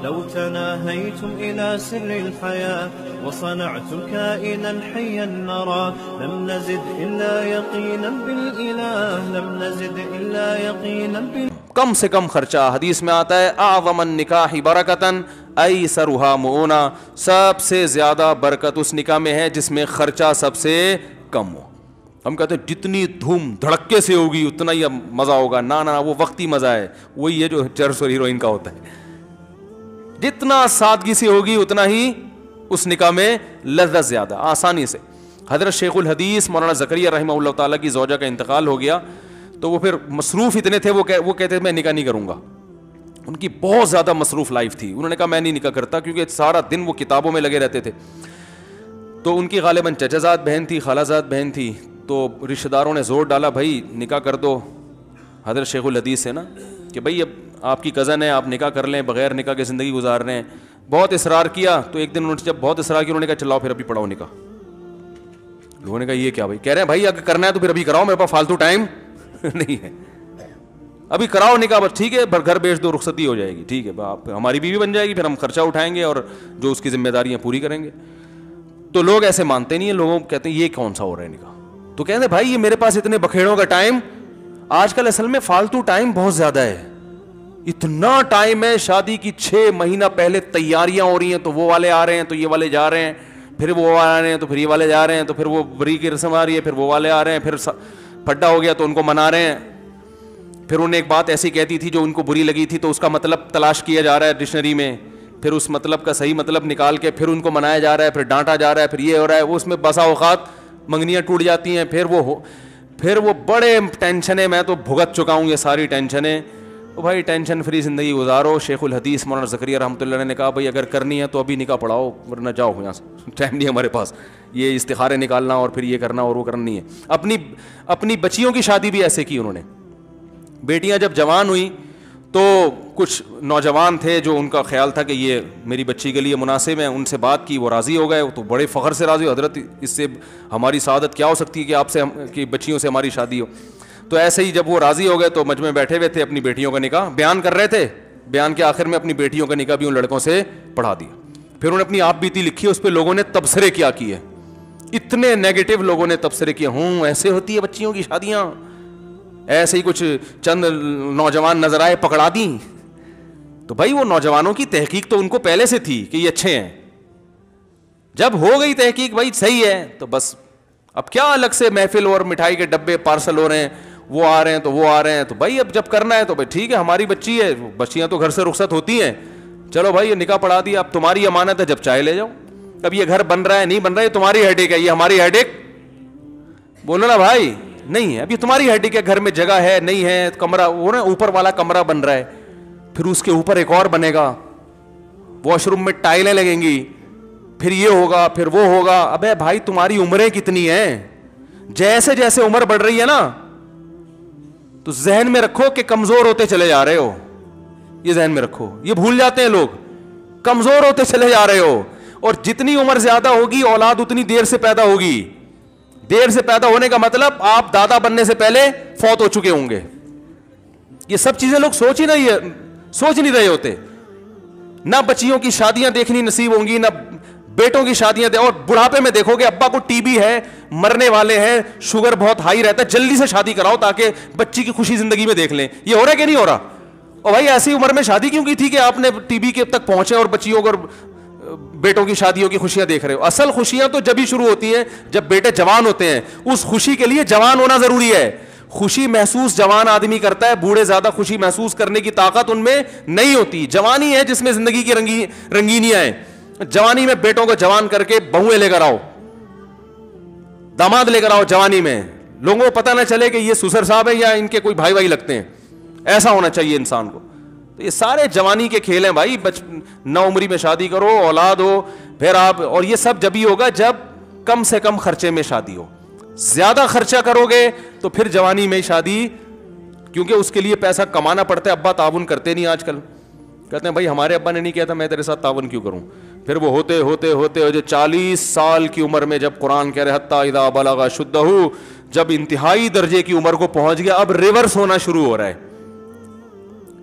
لو تناهيتم إلى سر الحياة وصنعتم كائنا حيا نرى لم نزد إلا يقينا بالإله لم نزد إلا يقينا بالإله. کم سے کم خرچہ، حدیث میں آتا ہے اعظم النکاح برکتاً ایسرھا مؤونہ، سب سے زیادہ برکت اس نکاح میں ہے جس میں خرچہ سب سے کم ہو. ہم کہتے ہیں جتنی دھوم دھڑکے سے ہوگی اتنا ہی مزہ ہوگا، نہ وہ وقتی مزہ ہے، وہی ہے جو چرس اور ہیروئن کا ہوتا ہے. جتنا سادگی سے ہوگی اتنا ہی اس نکاح میں لذت زیادہ، آسانی سے. حضرت شیخ الحدیث مولانا زکریا رحمہ اللہ تعالیٰ کی زوجہ کا انتقال ہو گیا تو وہ پھر مصروف اتنے تھے، وہ کہتے تھے میں نکاح نہیں کروں گا. ان کی بہت زیادہ مصروف لائف تھی. انہوں نے کہا میں نہیں نکاح کرتا، کیونکہ سارا دن وہ کتابوں میں لگے رہتے تھے. تو ان کی غالباً چچا زاد بہن تھی، خالہ زاد بہن تھی، تو رشتہ داروں نے زور ڈالا بھائی نکاح کر دو حضرت شیخ الحدیث سے نا، کہ بھائی اب آپ کی کزن ہے، آپ نکاح کر لیں، بغیر نکاح کے زندگی گزار رہے ہیں. بہت اصرار کیا تو ایک دن انہوں نے جب بہت اصرار کیا انہوں نے کہا چلاؤ پھر ابھی پڑھاؤ نکاح. لوگوں نے کہا یہ کیا بھائی؟ کہہ رہے ہیں بھائی اگر کرنا ہے تو پھر ابھی کراؤ، میرے پاس فالتو ٹائم نہیں ہے، ابھی کراؤ نکاح. بس ٹھیک ہے گھر بیچ دو، رخصتی ہو جائے گی، ٹھیک ہے آپ ہماری بیوی بن جائے گی، پھر ہم خرچہ اٹھائیں گے اور جو اس کی ذمہ داریاں پوری کریں گے. تو لوگ ایسے مانتے نہیں ہیں، لوگوں کہتے ہیں یہ کون سا ہو رہا ہے نکاح. تو کہتے ہیں بھائی یہ میرے پاس اتنے بکھیڑوں کا ٹائم، آج کل اصل میں فالتو ٹائم بہت زیادہ ہے. اتنا ٹائم ہے، شادی کی 6 مہینہ پہلے تیاریاں ہو رہی ہیں، تو وہ والے آ رہے ہیں تو یہ والے جا رہے ہیں، پھر وہ آ رہے ہیں تو پھر یہ والے جا رہے ہیں، تو پھر وہ بری کی رسم آ رہی ہے، پھر وہ والے آ رہے ہیں، پھر پھڈا ہو گیا تو ان کو منا رہے ہیں. پھر انہیں ایک بات ایسی کہتی تھی جو ان کو بری لگی تھی تو اس کا مطلب تلاش کیا جا رہا ہے ڈکشنری میں، پھر اس مطلب کا صحیح مطلب نکال کے پھر ان کو منایا جا رہا ہے، پھر ڈانٹا جا رہا ہے، پھر یہ ہو رہا ہے. وہ اس میں بسا اوقات منگنیاں ٹوٹ جاتی ہیں، پھر وہ بڑے ٹینشنیں. میں تو بھگت چکا ہوں یہ ساری ٹینشنیں. تو بھائی ٹینشن فری زندگی گزارو. شیخ الحدیث مولانا زکریا رحمۃ اللہ نے کہا بھائی اگر کرنی ہے تو ابھی نکاح پڑھاؤ، ورنہ جاؤ یہاں سے، ٹائم نہیں ہمارے پاس یہ استخارے نکالنا اور پھر یہ کرنا اور وہ کرنا نہیں ہے. اپنی بچیوں کی شادی بھی ایسے کی انہوں نے. بیٹیاں جب جوان ہوئیں تو کچھ نوجوان تھے جو ان کا خیال تھا کہ یہ میری بچی کے لیے مناسب ہیں، ان سے بات کی، وہ راضی ہو گئے. تو بڑے فخر سے راضی ہو، حضرت اس سے ہماری سعادت کیا ہو سکتی ہے کہ آپ سے کہ بچیوں سے ہماری شادی ہو. تو ایسے ہی جب وہ راضی ہو گئے تو مجمع بیٹھے ہوئے تھے، اپنی بیٹیوں کا نکاح بیان کر رہے تھے. بیان کے آخر میں اپنی بیٹیوں کا نکاح بھی ان لڑکوں سے پڑھا دیا. پھر انہوں نے اپنی آپ بیتی لکھی، اس پہ لوگوں نے تبصرے کیا کیے، اتنے نیگیٹو لوگوں نے تبصرے کیے. ایسے ہوتی ہے بچیوں کی شادیاں، ایسے ہی کچھ چند نوجوان نظر آئے پکڑا دیں. تو بھائی وہ نوجوانوں کی تحقیق تو ان کو پہلے سے تھی کہ یہ اچھے ہیں. جب ہو گئی تحقیق بھائی صحیح ہے تو بس اب کیا الگ سے محفل اور مٹھائی کے ڈبے پارسل ہو رہے ہیں، وہ آ رہے ہیں تو وہ آ رہے ہیں. تو بھائی اب جب کرنا ہے تو بھائی ٹھیک ہے، ہماری بچی ہے، بچیاں تو گھر سے رخصت ہوتی ہیں، چلو بھائی یہ نکاح پڑھا دیا، اب تمہاری امانت ہے، جب چاہے لے جاؤ. اب یہ گھر بن رہا ہے نہیں بن رہا ہے تمہاری ہیڈیک ہے، یہ ہماری ہیڈیک بولو نا بھائی نہیں ہے. اب یہ تمہاری ہیڈیک ہے، گھر میں جگہ ہے نہیں ہے، کمرہ وہ نا اوپر والا کمرہ بن رہا ہے، پھر اس کے اوپر ایک اور بنے گا، واش روم میں ٹائلیں لگیں گی، پھر یہ ہوگا پھر وہ ہوگا. ابے بھائی تمہاری عمریں کتنی ہیں؟ جیسے جیسے عمر بڑھ رہی ہے نا تو ذہن میں رکھو کہ کمزور ہوتے چلے جا رہے ہو. یہ ذہن میں رکھو، یہ بھول جاتے ہیں لوگ، کمزور ہوتے چلے جا رہے ہو. اور جتنی عمر زیادہ ہوگی اولاد اتنی دیر سے پیدا ہوگی. دیر سے پیدا ہونے کا مطلب آپ دادا بننے سے پہلے فوت ہو چکے ہوں گے. یہ سب چیزیں لوگ سوچ نہیں رہے ہوتے. نہ بچیوں کی شادیاں دیکھنی نصیب ہوں گی، نہ بیٹوں کی شادیاں اور بڑھاپے میں دیکھو گے ابا کو ٹی بی ہے، مرنے والے ہیں، شوگر بہت ہائی رہتا ہے، جلدی سے شادی کراؤ تاکہ بچی کی خوشی زندگی میں دیکھ لیں. یہ ہو رہا ہے کہ نہیں ہو رہا؟ اور بھائی ایسی عمر میں شادی کیوں کی تھی کہ آپ نے ٹی بی کے تک پہنچے اور بچیوں کو بیٹوں کی شادیوں کی خوشیاں دیکھ رہے ہو؟ اصل خوشیاں تو جب ہی شروع ہوتی ہیں جب بیٹے جوان ہوتے ہیں. اس خوشی کے لیے جوان ہونا ضروری ہے. خوشی محسوس جوان آدمی کرتا ہے، بوڑھے زیادہ خوشی محسوس کرنے کی طاقت ان میں نہیں ہوتی. جوانی ہے جس میں زندگی کی رنگینیاں ہیں. جوانی میں بیٹوں کو جوان کر کے بہویں لے کر آؤ، داماد لے کر آؤ جوانی میں، لوگوں کو پتہ نہ چلے کہ یہ سسر صاحب ہیں یا ان کے کوئی بھائی لگتے ہیں. ایسا ہونا چاہیے انسان کو. تو یہ سارے جوانی کے کھیل ہیں بھائی. نو عمری میں شادی کرو، اولاد ہو، پھر آپ، اور یہ سب جب ہی ہوگا جب کم سے کم خرچے میں شادی ہو. زیادہ خرچہ کرو گے تو پھر جوانی میں شادی، کیونکہ اس کے لیے پیسہ کمانا پڑتا ہے. ابا تعاون کرتے نہیں آج کل، کہتے ہیں بھائی ہمارے ابا نے نہیں کیا تھا، میں تیرے ساتھ تعاون کیوں کروں. پھر وہ ہوتے ہوتے ہوتے جو 40 سال کی عمر میں جب قرآن کہہ رہے حتیٰ اذا بلغ اشدہ، جب انتہائی درجے کی عمر کو پہنچ گیا اب ریورس ہونا شروع ہو رہا ہے.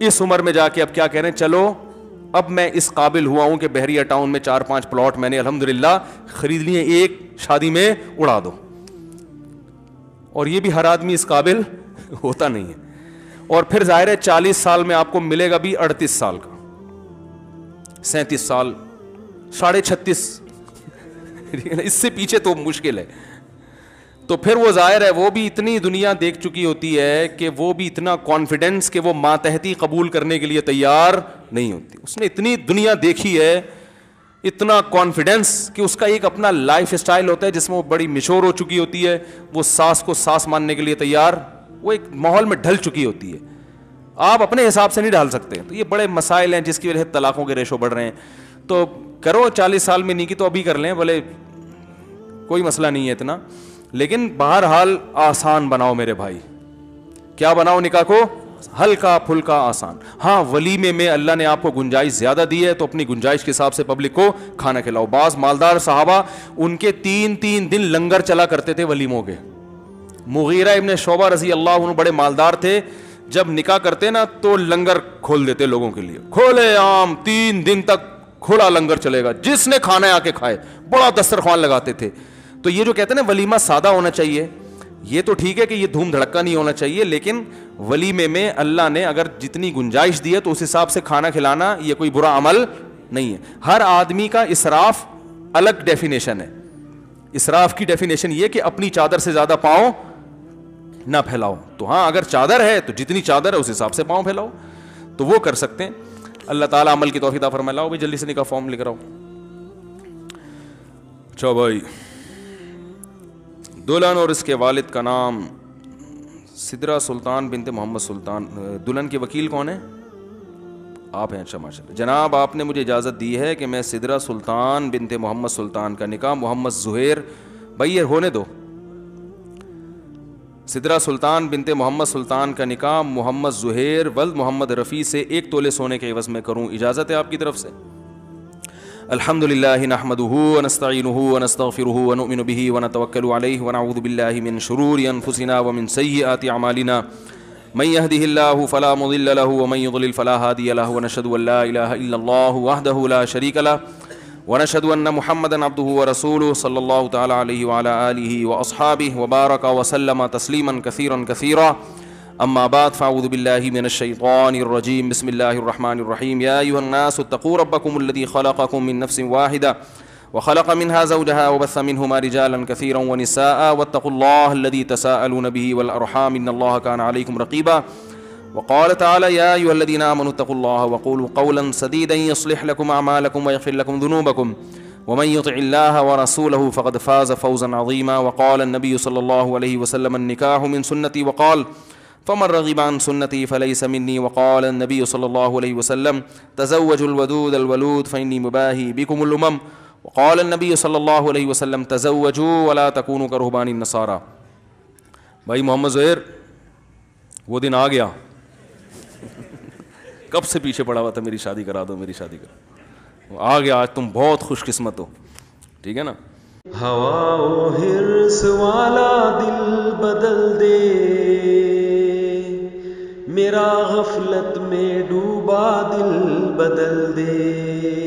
اس عمر میں جا کے اب کیا کہہ رہے ہیں، چلو اب میں اس قابل ہوا ہوں کہ بحریہ ٹاؤن میں 4-5 پلاٹ میں نے الحمدللہ خرید لیے, ایک شادی میں اڑا دو. اور یہ بھی ہر آدمی اس قابل ہوتا نہیں ہے. اور پھر ظاہر ہے 40 سال میں آپ کو ملے گا بھی 38 سال کا, 37 سال, 36.5, اس سے پیچھے تو مشکل ہے. تو پھر وہ ظاہر ہے وہ بھی اتنی دنیا دیکھ چکی ہوتی ہے کہ وہ بھی اتنا کانفیڈنس کہ وہ ماتحتی قبول کرنے کے لیے تیار نہیں ہوتی. اس نے اتنی دنیا دیکھی ہے, اتنا کانفیڈنس کہ اس کا ایک اپنا لائف اسٹائل ہوتا ہے جس میں وہ بڑی میچور ہو چکی ہوتی ہے, وہ ساس کو ساس ماننے کے لیے تیار, وہ ایک ماحول میں ڈھل چکی ہوتی ہے. آپ اپنے حساب سے نہیں ڈال سکتے. تو یہ بڑے مسائل ہیں جس کی وجہ سے طلاقوں کے ریشو بڑھ رہے ہیں. تو کرو 40 سال میں نہیں کی تو ابھی کر لیں, بولے کوئی مسئلہ نہیں ہے اتنا, لیکن بہرحال آسان بناؤ میرے بھائی. کیا بناؤ نکاح کو؟ ہلکا پھلکا آسان. ہاں ولیمے میں اللہ نے آپ کو گنجائش زیادہ دی ہے تو اپنی گنجائش کے حساب سے پبلک کو کھانا کھلاؤ. بعض مالدار صحابہ ان کے 3 دن لنگر چلا کرتے تھے ولیموں کے. مغیرہ ابن شعبہ رضی اللہ عنہ بڑے مالدار تھے, جب نکاح کرتے نا تو لنگر کھول دیتے لوگوں کے لیے, کھولے عام 3 دن تک کھلا لنگر چلے گا, جس نے کھانا ہے آ کے کھائے. بڑا دسترخوان لگاتے تھے. تو یہ جو کہتے ہیں نا ولیمہ سادہ ہونا چاہیے, یہ تو ٹھیک ہے کہ یہ دھوم دھڑکا نہیں ہونا چاہیے, لیکن ولیمے میں اللہ نے اگر جتنی گنجائش دی ہے تو اس حساب سے کھانا کھلانا یہ کوئی برا عمل نہیں ہے. ہر آدمی کا اسراف الگ ڈیفینیشن ہے. اسراف کی ڈیفینیشن یہ کہ اپنی چادر سے زیادہ پاؤں نہ پھیلاؤ. تو ہاں اگر چادر ہے تو جتنی چادر ہے اس حساب سے پاؤں پھیلاؤ, تو وہ کر سکتے ہیں. اللہ تعالیٰ عمل کی توفیق عطا فرمائے. لاؤ بھائی جلدی سے نکاح فارم لے کر آؤ. اچھا بھائی, دلہن اور اس کے والد کا نام سدرہ سلطان بنت محمد سلطان. دلہن کے وکیل کون ہیں؟ آپ ہیں. اچھا ماشاء اللہ. جناب آپ نے مجھے اجازت دی ہے کہ میں سدرہ سلطان بنت محمد سلطان کا نکاح محمد زہیر, بھائی یہ ہونے دو, سدرہ سلطان بنت محمد سلطان کا نکاح محمد زہیر ولد محمد رفیع سے 1 تولے سونے کے عوض میں کروں, اجازت ہے آپ کی طرف سے؟ الحمدللہ نحمده ونستعینه ونستغفره ونؤمن به ونتوکل علیہ ونعوذ باللہ من شرور انفسنا ومن سیئات اعمالنا من يهده الله فلا مضل له ومن يضلل فلا هادي له ونشهد ان لا اله الا الله وحده لا شريك له ونشهد ان محمدا عبده ورسوله صلى الله تعالى عليه وعلى آله واصحابه وبارك وسلم تسليما كثيرا كثيرا. اما بعد فاعوذ بالله من الشيطان الرجيم. بسم الله الرحمن الرحيم. يا ايها الناس اتقوا ربكم الذي خلقكم من نفس واحدة وخلق منها زوجها وبث منهما رجالا كثيرا ونساء واتقوا الله الذي تساءلون به والارحام ان الله كان عليكم رقيبا. وقال تعالى يا ايها الذين امنوا اتقوا الله وقولوا قولا سديدا يصلح لكم اعمالكم ويغفر لكم ذنوبكم ومن يطع الله ورسوله فقد فاز فوزا عظيما. وقال النبي صلى الله عليه وسلم النكاح من سنتي وقال فمن رغب عن سنتي فليس مني. وقال النبي صلى الله عليه وسلم تزوجوا الودود الولود فإني مباهي بكم الأمم. وقال النبي صلى الله عليه وسلم تزوجوا ولا تكونوا كرهبان النصارى. بھائی محمد زہیر وہ دن آ گیا, کب سے پیچھے پڑا ہوا تھا میری شادی کرا دو, میری شادی کرا, آ گیا آج. تم بہت خوش قسمت ہو, ٹھیک ہے نا. ہوا و حرص والا دل بدل دے, میرا غفلت میں ڈوبا دل بدل دے.